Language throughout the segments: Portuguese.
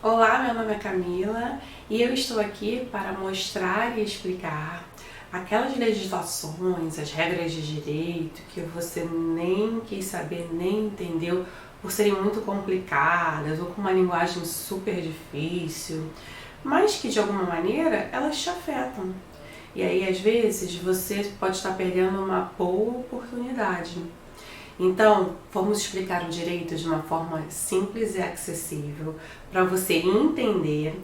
Olá, meu nome é Camila e eu estou aqui para mostrar e explicar aquelas legislações, as regras de direito que você nem quis saber, nem entendeu por serem muito complicadas ou com uma linguagem super difícil, mas que de alguma maneira elas te afetam. E aí, às vezes, você pode estar perdendo uma boa oportunidade. Então, vamos explicar o direito de uma forma simples e acessível para você entender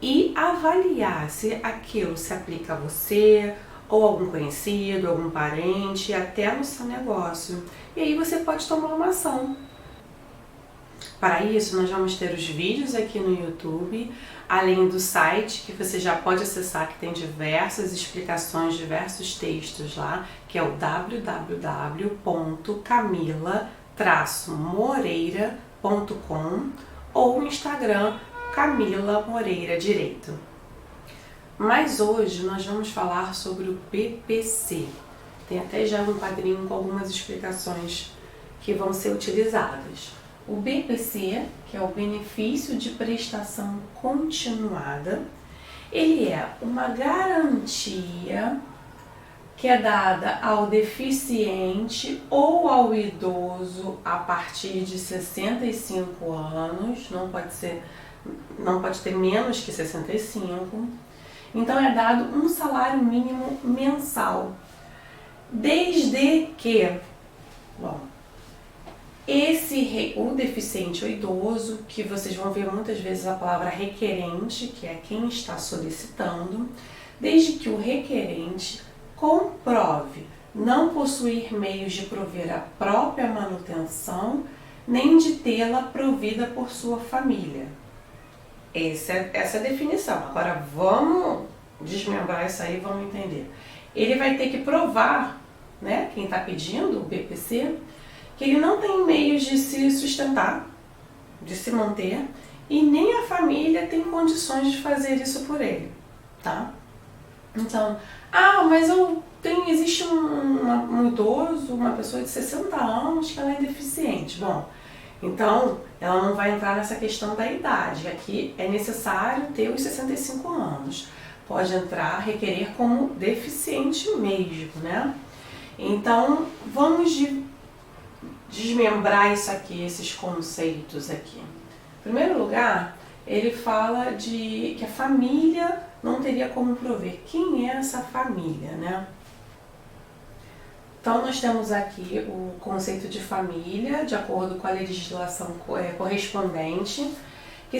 e avaliar se aquilo se aplica a você ou algum conhecido, algum parente, até no seu negócio. E aí você pode tomar uma ação. Para isso, nós vamos ter os vídeos aqui no YouTube, além do site que você já pode acessar, que tem diversas explicações, diversos textos lá, que é o www.camila-moreira.com ou o Instagram Camila Moreira Direito. Mas hoje nós vamos falar sobre o BPC. Tem até já um quadrinho com algumas explicações que vão ser utilizadas. O BPC, que é o benefício de prestação continuada, ele é uma garantia que é dada ao deficiente ou ao idoso a partir de 65 anos, não pode ter menos que 65. Então é dado um salário mínimo mensal, desde que, o deficiente ou idoso, que vocês vão ver muitas vezes a palavra requerente, que é quem está solicitando, desde que o requerente comprove não possuir meios de prover a própria manutenção, nem de tê-la provida por sua família. Essa é a definição. Agora vamos desmembrar isso aí, vamos entender. Ele vai ter que provar, né, quem está pedindo o BPC, que ele não tem meios de se sustentar, de se manter, e nem a família tem condições de fazer isso por ele, tá? Então, mas existe um idoso, uma pessoa de 60 anos que ela é deficiente. Bom, então ela não vai entrar nessa questão da idade. Aqui é necessário ter os 65 anos. Pode entrar, requerer como deficiente mesmo, né? Então, vamos desmembrar isso aqui, esses conceitos aqui. Em primeiro lugar, ele fala de que a família não teria como prover. Quem é essa família, né? Então, nós temos aqui o conceito de família, de acordo com a legislação correspondente, que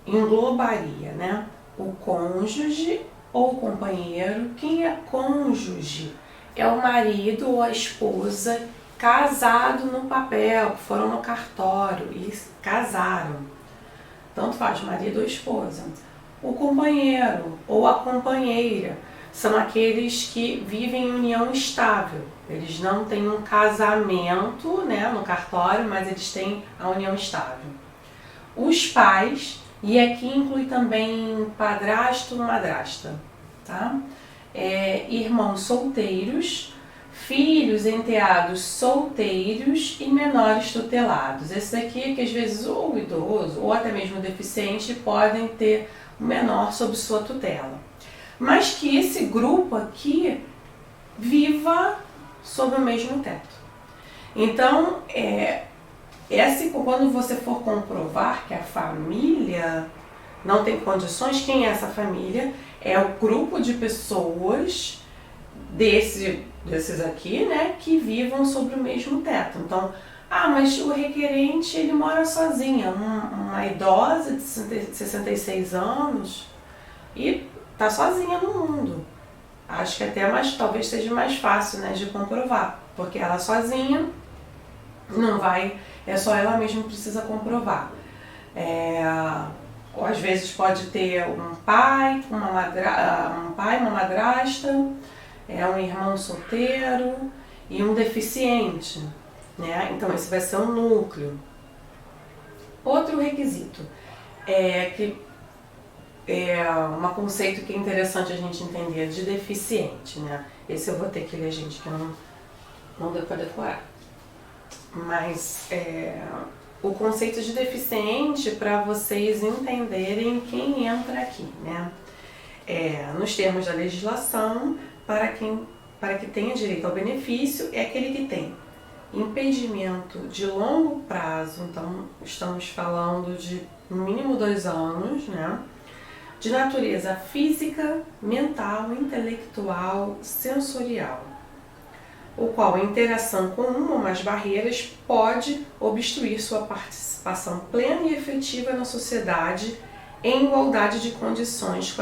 englobaria, né, o cônjuge ou companheiro. Quem é cônjuge? É o marido ou a esposa casado no papel, que foram no cartório e casaram. Tanto faz, marido ou esposa. O companheiro ou a companheira são aqueles que vivem em união estável. Eles não têm um casamento, né, no cartório, mas eles têm a união estável. Os pais, e aqui inclui também padrasto e madrasta, tá? Irmãos solteiros, filhos, enteados solteiros e menores tutelados. Esses aqui que às vezes ou o idoso ou até mesmo o deficiente podem ter um menor sob sua tutela. Mas que esse grupo aqui viva sob o mesmo teto. Então, quando você for comprovar que a família não tem condições, quem é essa família? É o grupo de pessoas desses aqui, né, que vivam sobre o mesmo teto. Então, mas o requerente, ele mora sozinha, uma idosa de 66 anos e tá sozinha no mundo. Acho que até talvez seja mais fácil, né, de comprovar, porque ela sozinha não vai, é só ela mesma que precisa comprovar. Ou às vezes pode ter um pai, uma madrasta, um irmão solteiro e um deficiente, né? Então esse vai ser um núcleo. Outro requisito um conceito que é interessante a gente entender de deficiente, né? Esse eu vou ter que ler, gente, que eu não deu para decorar. Mas o conceito de deficiente para vocês entenderem quem entra aqui, né? Nos termos da legislação, para que tenha direito ao benefício, é aquele que tem impedimento de longo prazo, então estamos falando de no mínimo 2 anos, né? De natureza física, mental, intelectual, sensorial, o qual a interação com uma ou mais barreiras pode obstruir sua participação plena e efetiva na sociedade em igualdade de condições com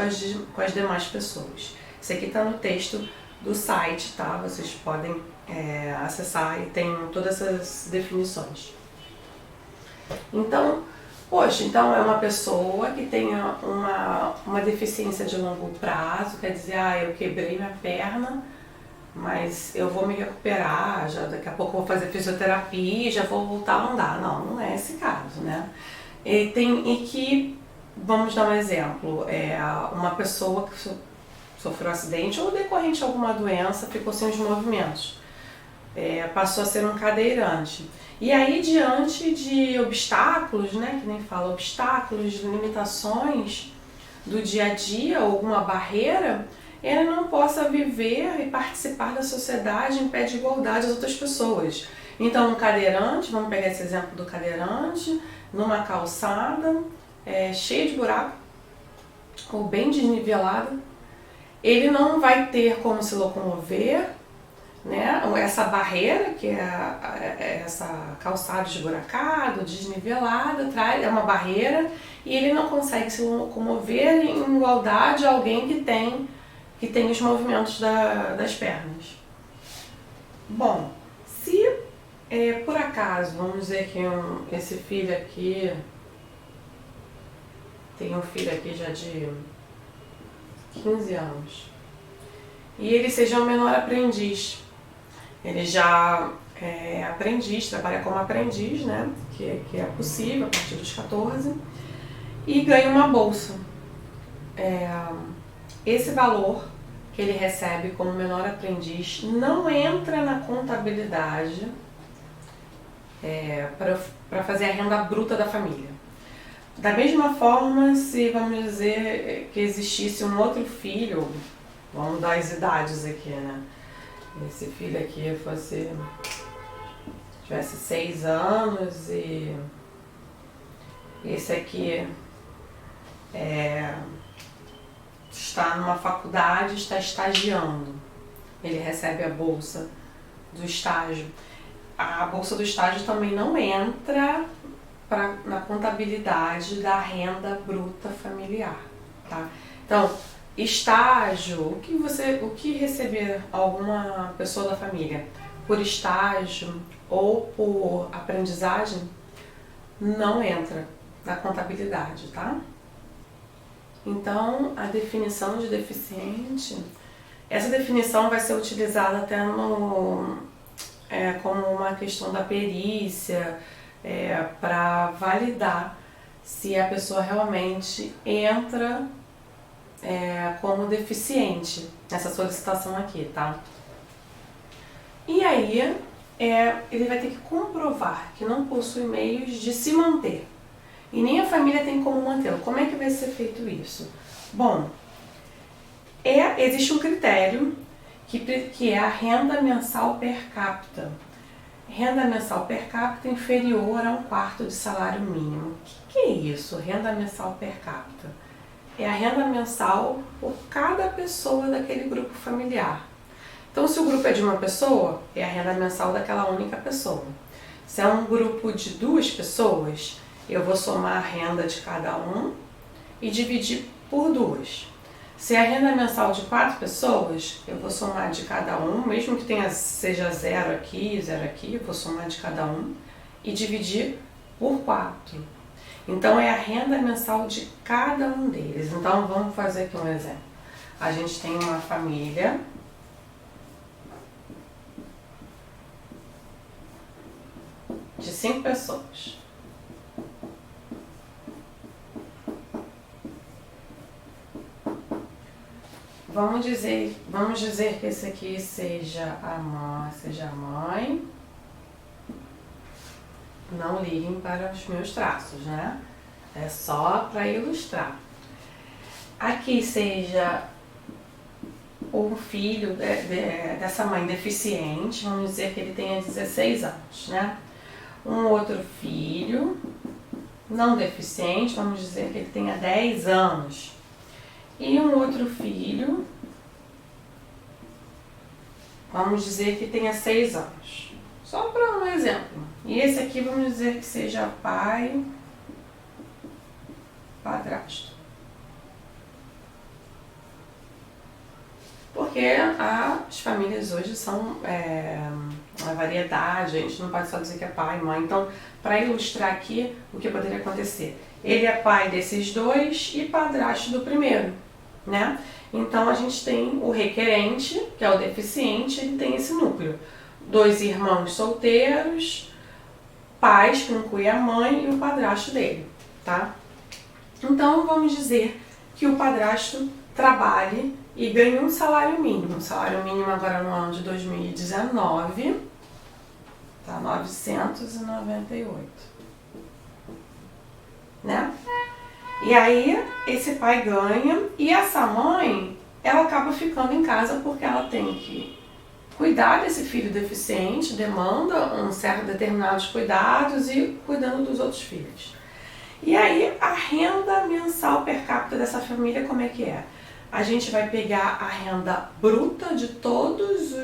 as demais pessoas. Isso aqui está no texto do site, tá? Vocês podem acessar e tem todas essas definições. Então, então é uma pessoa que tem uma deficiência de longo prazo, quer dizer, eu quebrei minha perna, mas eu vou me recuperar, já daqui a pouco eu vou fazer fisioterapia e já vou voltar a andar. Não é esse caso, né? E que, vamos dar um exemplo, uma pessoa que sofreu um acidente ou decorrente de alguma doença, ficou sem os movimentos, passou a ser um cadeirante. E aí, diante de obstáculos, né, que nem fala, obstáculos, limitações do dia a dia, alguma barreira, ele não possa viver e participar da sociedade em pé de igualdade às outras pessoas. Então, um cadeirante, vamos pegar esse exemplo do cadeirante, numa calçada cheia de buraco, ou bem desnivelada, ele não vai ter como se locomover, né? Essa barreira, que é essa calçada esburacada, desnivelada, é uma barreira, e ele não consegue se locomover em igualdade a alguém que tem os movimentos das pernas. Bom, se por acaso, vamos dizer que esse filho aqui, tem um filho aqui já de 15 anos, e ele seja um menor aprendiz, ele já é aprendiz, trabalha como aprendiz, né, que é possível a partir dos 14, e ganha uma bolsa. Esse valor que ele recebe como menor aprendiz não entra na contabilidade para fazer a renda bruta da família. Da mesma forma, se vamos dizer que existisse um outro filho, vamos dar as idades aqui, né? Esse filho aqui tivesse 6 anos e esse aqui está numa faculdade, está estagiando. Ele recebe a bolsa do estágio. A bolsa do estágio também não entra na contabilidade da renda bruta familiar, tá? Então, estágio, o que receber alguma pessoa da família por estágio ou por aprendizagem não entra na contabilidade, tá? Então, a definição de deficiente, essa definição vai ser utilizada até como uma questão da perícia, para validar se a pessoa realmente entra como deficiente nessa solicitação aqui, tá? E aí, ele vai ter que comprovar que não possui meios de se manter. E nem a família tem como mantê-lo. Como é que vai ser feito isso? Bom, existe um critério que é a renda mensal per capita. Renda mensal per capita inferior a 1/4 de salário mínimo. O que é isso, renda mensal per capita? É a renda mensal por cada pessoa daquele grupo familiar. Então, se o grupo é de uma pessoa, é a renda mensal daquela única pessoa. Se é um grupo de 2 pessoas, eu vou somar a renda de cada um e dividir por 2. Se é a renda mensal de 4 pessoas, eu vou somar de cada um, mesmo que seja 0 aqui, eu vou somar de cada um e dividir por 4. Então, é a renda mensal de cada um deles. Então, vamos fazer aqui um exemplo. A gente tem uma família de 5 pessoas. Vamos dizer que esse aqui seja a mãe, Não liguem para os meus traços, né? É só para ilustrar. Aqui seja o filho dessa mãe deficiente, vamos dizer que ele tenha 16 anos, né? Um outro filho não deficiente, vamos dizer que ele tenha 10 anos. E um outro filho, vamos dizer que tenha 6 anos. Só para um exemplo. E esse aqui vamos dizer que seja pai, padrasto. Porque as famílias hoje são uma variedade, a gente não pode só dizer que é pai e mãe. Então, para ilustrar aqui o que poderia acontecer. Ele é pai desses dois e padrasto do primeiro, né? Então, a gente tem o requerente, que é o deficiente, ele tem esse núcleo. 2 irmãos solteiros, pais, que inclui a mãe e o padrasto dele, tá? Então, vamos dizer que o padrasto trabalhe e ganhe um salário mínimo. O salário mínimo agora no ano de 2019 tá 998, né? E aí esse pai ganha e essa mãe, ela acaba ficando em casa porque ela tem que cuidar desse filho deficiente, demanda um certo determinados cuidados e cuidando dos outros filhos. E aí a renda mensal per capita dessa família, como é que é? A gente vai pegar a renda bruta de todos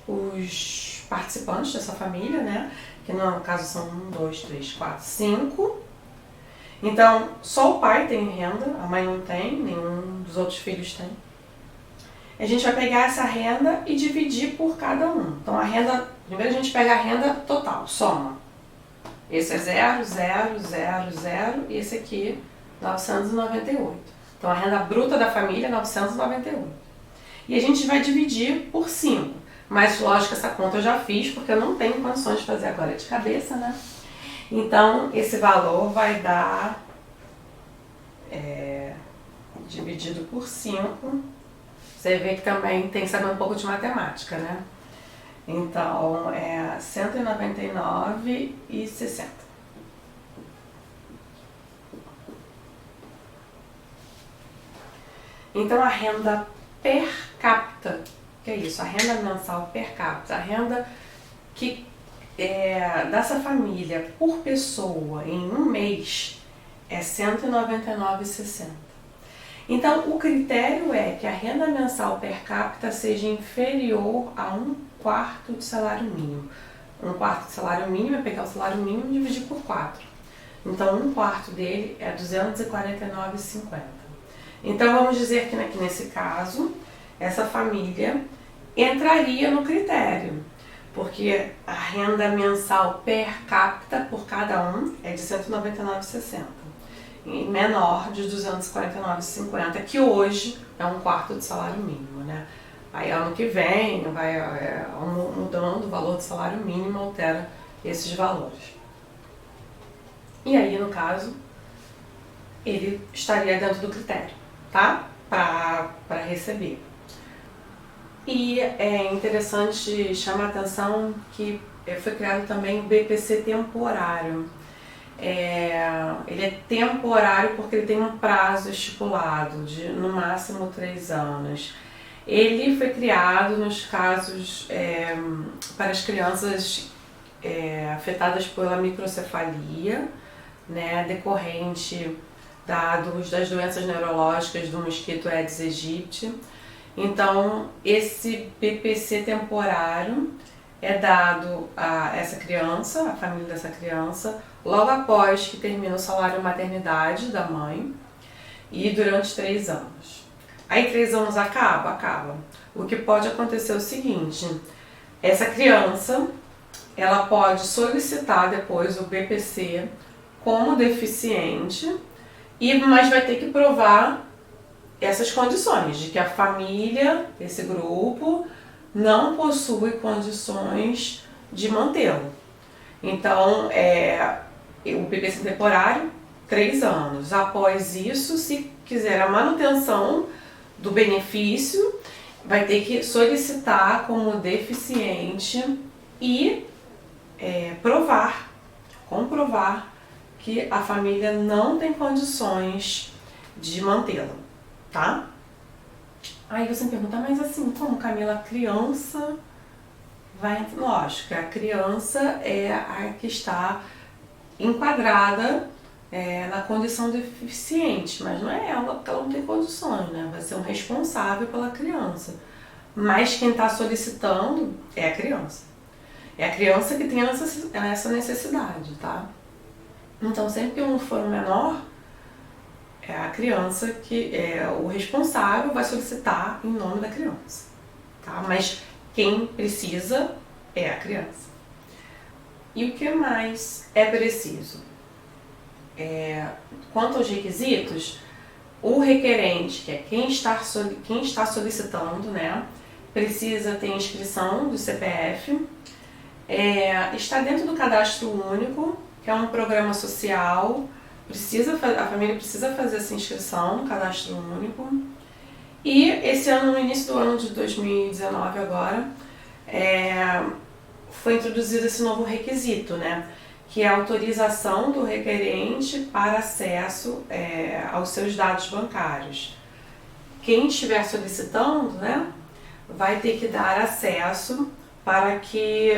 os participantes dessa família, né? Que no caso são 1, 2, 3, 4, 5. Então, só o pai tem renda, a mãe não tem, nenhum dos outros filhos tem. A gente vai pegar essa renda e dividir por cada um. Então, a renda, primeiro a gente pega a renda total, soma. Esse é 0, 0, 0, 0 e esse aqui 998. Então, a renda bruta da família é 998. E a gente vai dividir por 5. Mas, lógico, essa conta eu já fiz, porque eu não tenho condições de fazer agora de cabeça, né? Então, esse valor vai dar, dividido por 5, você vê que também tem que saber um pouco de matemática, né? Então, é 199,60. Então, a renda per capita, que é isso? A renda mensal per capita, a renda que dessa família por pessoa em um mês é 199,60. Então, o critério é que a renda mensal per capita seja inferior a 1/4 do salário mínimo. 1/4 do salário mínimo é pegar o salário mínimo e dividir por 4. Então, 1/4 dele é 249,50. Então, vamos dizer que nesse caso, essa família entraria no critério, porque a renda mensal per capita por cada um é de 199,60 e menor de 249,50, que hoje é 1/4 do salário mínimo, né? Aí ano que vem vai mudando o valor do salário mínimo, altera esses valores. E aí, no caso, ele estaria dentro do critério, tá? Para receber. E é interessante chamar a atenção que foi criado também o BPC temporário. Ele é temporário porque ele tem um prazo estipulado de no máximo 3 anos. Ele foi criado nos casos para as crianças afetadas pela microcefalia, né, decorrente das doenças neurológicas do mosquito Aedes aegypti. Então, esse BPC temporário é dado a essa criança, a família dessa criança, logo após que termina o salário maternidade da mãe e durante 3 anos. Aí 3 anos acaba. O que pode acontecer é o seguinte, essa criança, ela pode solicitar depois o BPC como deficiente, mas vai ter que provar essas condições, de que a família, esse grupo, não possui condições de mantê-lo. Então, o BPC temporário, 3 anos. Após isso, se quiser a manutenção do benefício, vai ter que solicitar como deficiente e provar comprovar que a família não tem condições de mantê-la, tá? Aí você me pergunta, mas assim, como, Camila, a criança vai... Lógico, a criança é a que está enquadrada na condição deficiente, mas não é ela, porque ela não tem condições, né? Vai ser um responsável pela criança. Mas quem está solicitando é a criança. É a criança que tem essa necessidade, tá? Então, sempre que um for um menor, é a criança que é o responsável, vai solicitar em nome da criança, tá? Mas quem precisa é a criança. E o que mais é preciso? Quanto aos requisitos, o requerente, que é quem está solicitando, né, precisa ter inscrição do CPF, está dentro do Cadastro Único, que é um programa social, a família precisa fazer essa inscrição no Cadastro Único. E esse ano, no início do ano de 2019 agora, foi introduzido esse novo requisito, né, que é a autorização do requerente para acesso aos seus dados bancários. Quem estiver solicitando, né, vai ter que dar acesso para que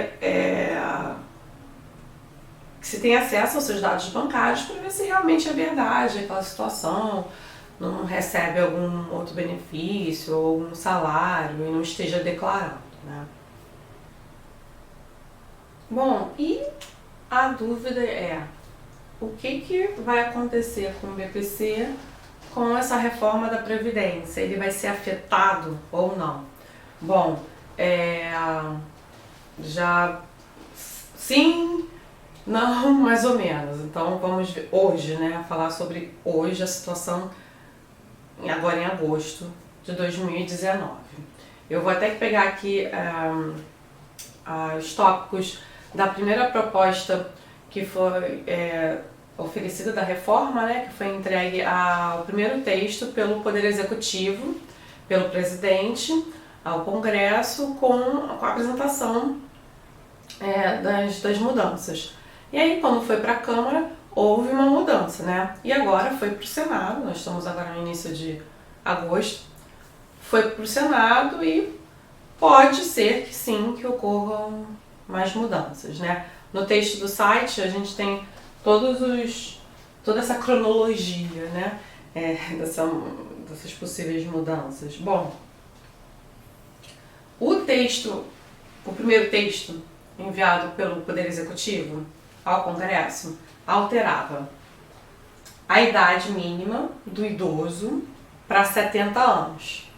se tenha acesso aos seus dados bancários para ver se realmente é verdade aquela situação, não recebe algum outro benefício ou um salário e não esteja declarando, né? Bom, e a dúvida é o que vai acontecer com o BPC com essa reforma da Previdência? Ele vai ser afetado ou não? Bom, já sim, não, mais ou menos. Então vamos ver hoje, né? Falar sobre hoje a situação agora em agosto de 2019. Eu vou até pegar aqui os tópicos da primeira proposta que foi oferecida da reforma, né? Que foi entregue ao primeiro texto pelo Poder Executivo, pelo presidente, ao Congresso, com a apresentação das mudanças. E aí, quando foi para a Câmara, houve uma mudança, né? E agora foi para o Senado, nós estamos agora no início de agosto, foi para o Senado e pode ser que sim, que ocorram mais mudanças, né? No texto do site a gente tem toda essa cronologia, né? Dessas possíveis mudanças. Bom, o primeiro texto enviado pelo Poder Executivo ao Congresso alterava a idade mínima do idoso para 70 anos.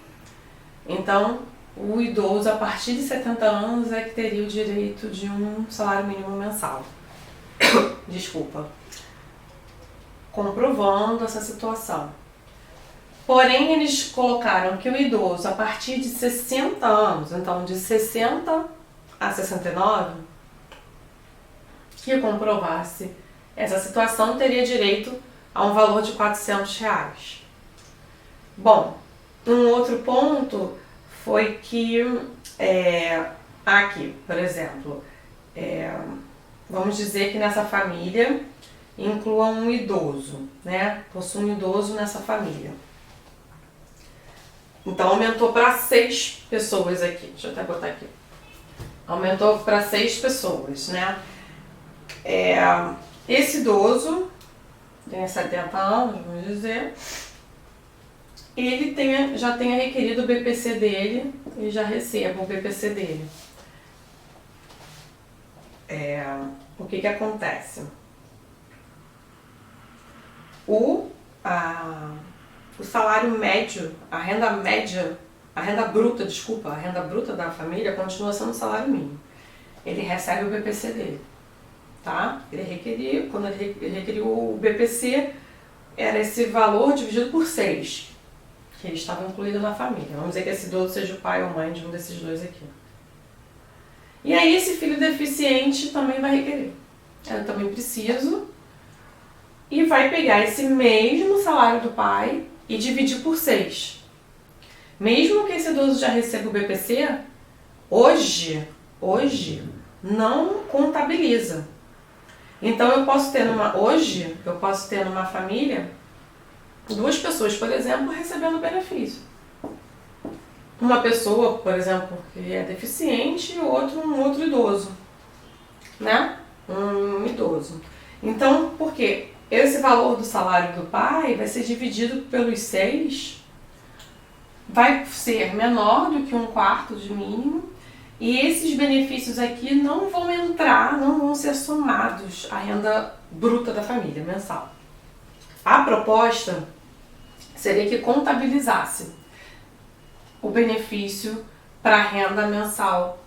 Então, o idoso a partir de 70 anos é que teria o direito de um salário mínimo mensal. Desculpa. Comprovando essa situação. Porém, eles colocaram que o idoso a partir de 60 anos, então de 60 a 69, que comprovasse essa situação teria direito a um valor de R$400. Bom, um outro ponto foi que aqui, por exemplo, vamos dizer que nessa família inclua um idoso, né? Possui um idoso nessa família. Então aumentou para 6 pessoas aqui. Deixa eu até botar aqui. Aumentou para 6 pessoas, né? Esse idoso tem 70 anos, vamos dizer, ele já tenha requerido o BPC dele e já receba o BPC dele. O que acontece? O salário médio, a renda bruta da família continua sendo o salário mínimo. Ele recebe o BPC dele, tá? Quando ele requeriu o BPC, era esse valor dividido por 6, que ele estava incluído na família. Vamos dizer que esse idoso seja o pai ou mãe de um desses dois aqui. E aí esse filho deficiente também vai requerer. Eu também preciso. E vai pegar esse mesmo salário do pai e dividir por 6. Mesmo que esse idoso já receba o BPC, hoje não contabiliza. Então hoje eu posso ter numa família 2 pessoas, por exemplo, recebendo benefício. Uma pessoa, por exemplo, que é deficiente e um outro idoso, né? Um idoso. Então, por quê? Esse valor do salário do pai vai ser dividido pelos 6, vai ser menor do que 1/4 de mínimo, e esses benefícios aqui não vão entrar, não vão ser somados à renda bruta da família mensal. A proposta seria que contabilizasse o benefício para a renda mensal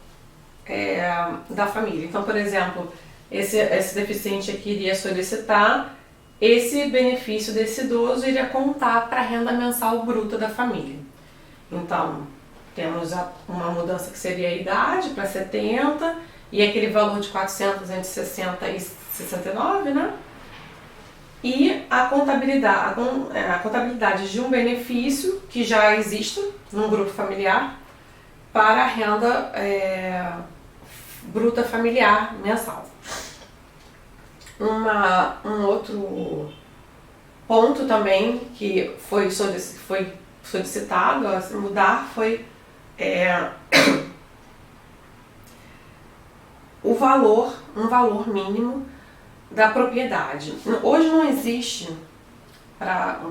da família. Então, por exemplo, esse deficiente aqui iria solicitar, esse benefício desse idoso iria contar para a renda mensal bruta da família. Então, temos uma mudança que seria a idade para 70 e aquele valor de 400 entre 60 e 69, né? E a contabilidade de um benefício que já existe num grupo familiar para a renda bruta familiar mensal. Um outro ponto também que foi solicitado a mudar foi um valor mínimo da propriedade. Hoje não existe,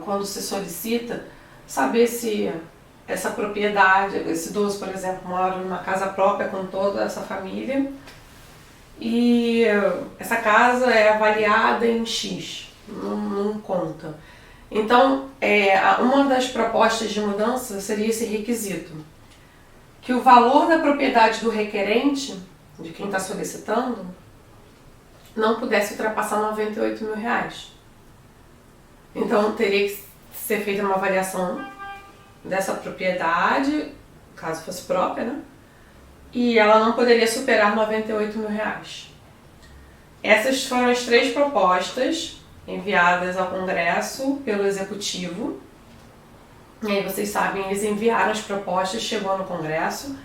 quando se solicita, saber se essa propriedade, esse idoso, por exemplo, mora numa casa própria com toda essa família e essa casa é avaliada em X, não conta. Então, uma das propostas de mudança seria esse requisito, que o valor da propriedade do requerente, de quem está solicitando, não pudesse ultrapassar R$98 mil. Então, teria que ser feita uma avaliação dessa propriedade, caso fosse própria, né? E ela não poderia superar R$98 mil. Essas foram as 3 propostas enviadas ao Congresso pelo Executivo. E aí vocês sabem, eles enviaram as propostas, chegou no Congresso.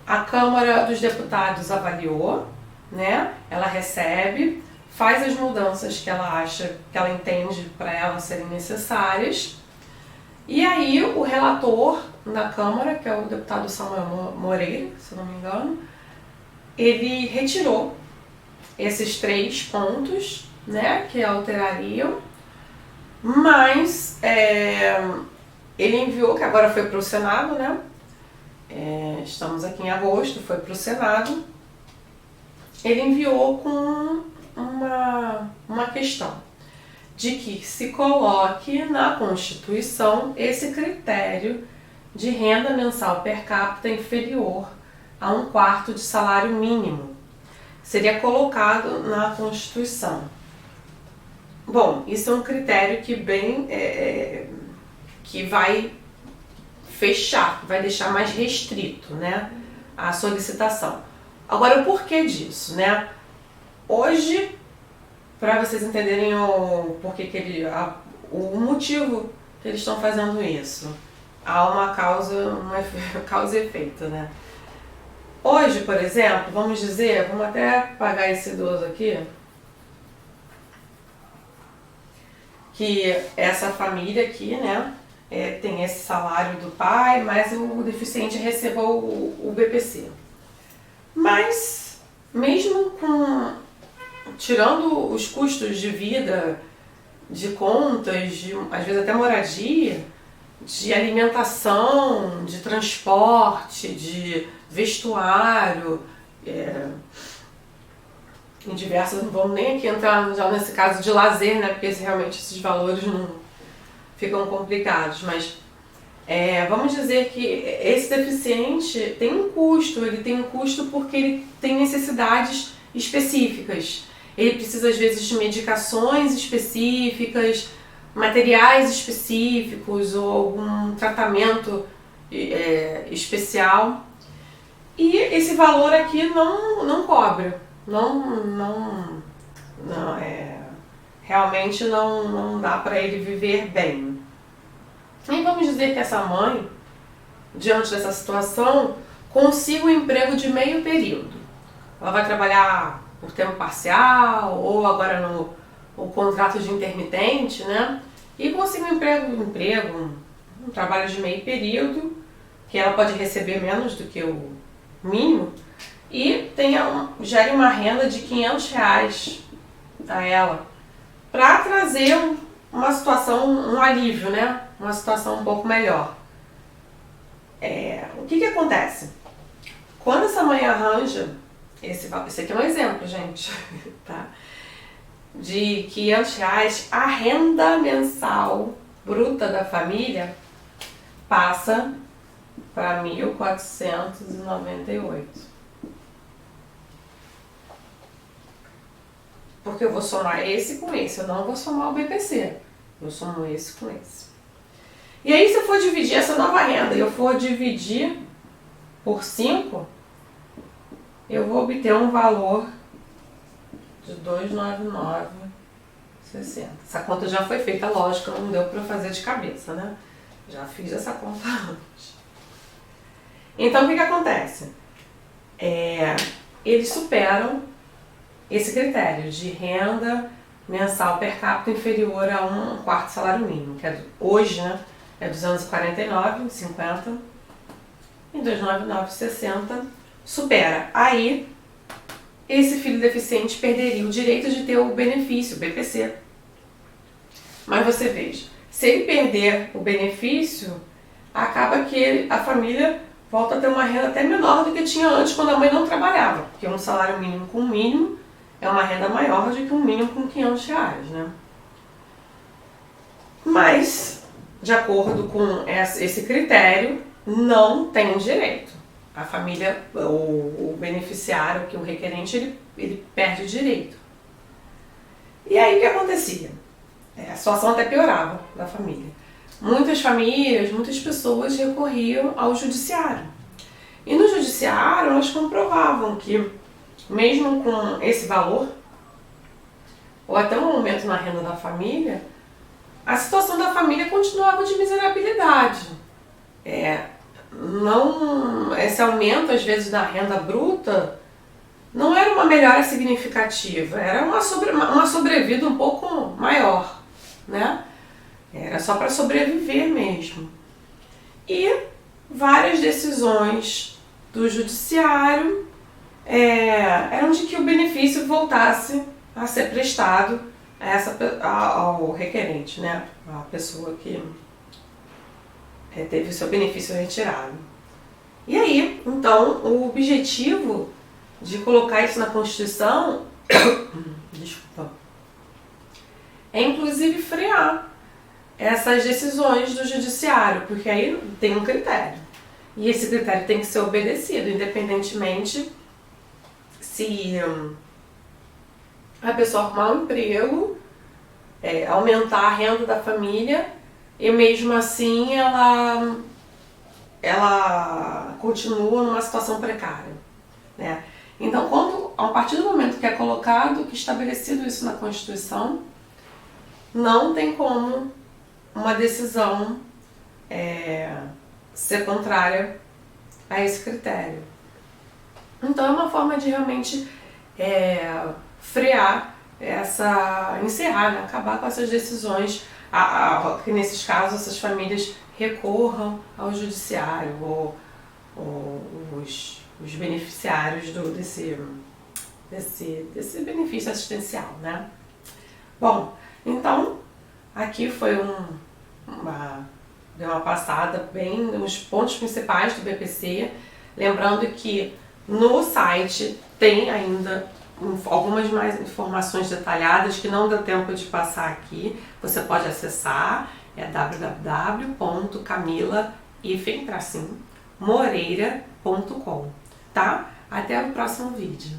A Câmara dos Deputados avaliou, né? Ela recebe, faz as mudanças que ela acha, que ela entende para elas serem necessárias. E aí o relator na Câmara, que é o deputado Samuel Moreira, se não me engano, ele retirou esses 3 pontos, né, que alterariam, mas ele enviou, que agora foi para o Senado, né? Estamos aqui em agosto, foi para o Senado. Ele enviou com uma questão de que se coloque na Constituição esse critério de renda mensal per capita inferior a 1/4 de salário mínimo. Seria colocado na Constituição. Bom, isso é um critério que vai fechar, vai deixar mais restrito, né, a solicitação. Agora, o porquê disso, né? Hoje, para vocês entenderem o motivo que eles estão fazendo isso, há uma causa e efeito, né? Hoje, por exemplo, vamos até pagar esse idoso aqui, que essa família aqui, né, tem esse salário do pai, mas o deficiente receba o BPC. Mas, mesmo tirando os custos de vida, de contas, às vezes até moradia, de alimentação, de transporte, de vestuário, em diversas, não vamos nem aqui entrar já nesse caso de lazer, né, porque realmente esses valores não ficam complicados, mas vamos dizer que esse deficiente tem um custo, ele tem um custo porque ele tem necessidades específicas. Ele precisa, às vezes, de medicações específicas, materiais específicos ou algum tratamento especial. E esse valor aqui não cobre, realmente não dá para ele viver bem. E vamos dizer que essa mãe, diante dessa situação, consiga um emprego de meio período. Ela vai trabalhar por tempo parcial, ou agora no o contrato de intermitente, né? E consiga um trabalho de meio período, que ela pode receber menos do que o mínimo, e gere uma renda de R$ 500 a ela, para trazer uma situação, um alívio, né? Uma situação um pouco melhor. O que acontece? Quando essa mãe arranja, esse aqui é um exemplo, gente, tá? De R$ 500, a renda mensal bruta da família passa para 1.498. Porque eu vou somar esse com esse, eu não vou somar o BPC, eu somo esse com esse. E aí, se eu for dividir essa nova renda e eu for dividir por 5, eu vou obter um valor de 299,60. Essa conta já foi feita, lógico, não deu para fazer de cabeça, né? Já fiz essa conta antes. Então, o que acontece? Eles superam esse critério de renda mensal per capita inferior a 1/4 salário mínimo, que hoje, né, é R$ 249,50 e R$ 299,60, supera. Aí, esse filho deficiente perderia o direito de ter o benefício, o BPC. Mas você veja, se ele perder o benefício, acaba que a família volta a ter uma renda até menor do que tinha antes, quando a mãe não trabalhava, porque um salário mínimo com mínimo é uma renda maior do que um mínimo com R$ 500, né? Mas, de acordo com esse critério, não tem direito. A família, o beneficiário, que o requerente, ele perde o direito. E aí o que acontecia? A situação até piorava da família. Muitas famílias, muitas pessoas recorriam ao judiciário. E no judiciário elas comprovavam que, mesmo com esse valor, ou até um aumento na renda da família, a situação da família continuava de miserabilidade. Esse aumento, às vezes, da renda bruta não era uma melhora significativa, era uma sobrevida um pouco maior, né? Era só para sobreviver mesmo. E várias decisões do judiciário eram de que o benefício voltasse a ser prestado ao requerente, né? A pessoa que teve o seu benefício retirado. E aí, então, o objetivo de colocar isso na Constituição desculpa, é inclusive frear essas decisões do judiciário, porque aí tem um critério. E esse critério tem que ser obedecido, independentemente se a pessoa arrumar um emprego, aumentar a renda da família, e mesmo assim ela continua numa situação precária, né? Então, a partir do momento que é colocado, que é estabelecido isso na Constituição, não tem como uma decisão ser contrária a esse critério. Então, é uma forma de realmente frear encerrar, né? Acabar com essas decisões, que nesses casos essas famílias recorram ao judiciário ou os beneficiários desse benefício assistencial, né? Bom, então aqui foi deu uma passada bem nos pontos principais do BPC, lembrando que no site tem ainda algumas mais informações detalhadas que não deu tempo de passar aqui. Você pode acessar, www.camila-moreira.com, tá? Até o próximo vídeo.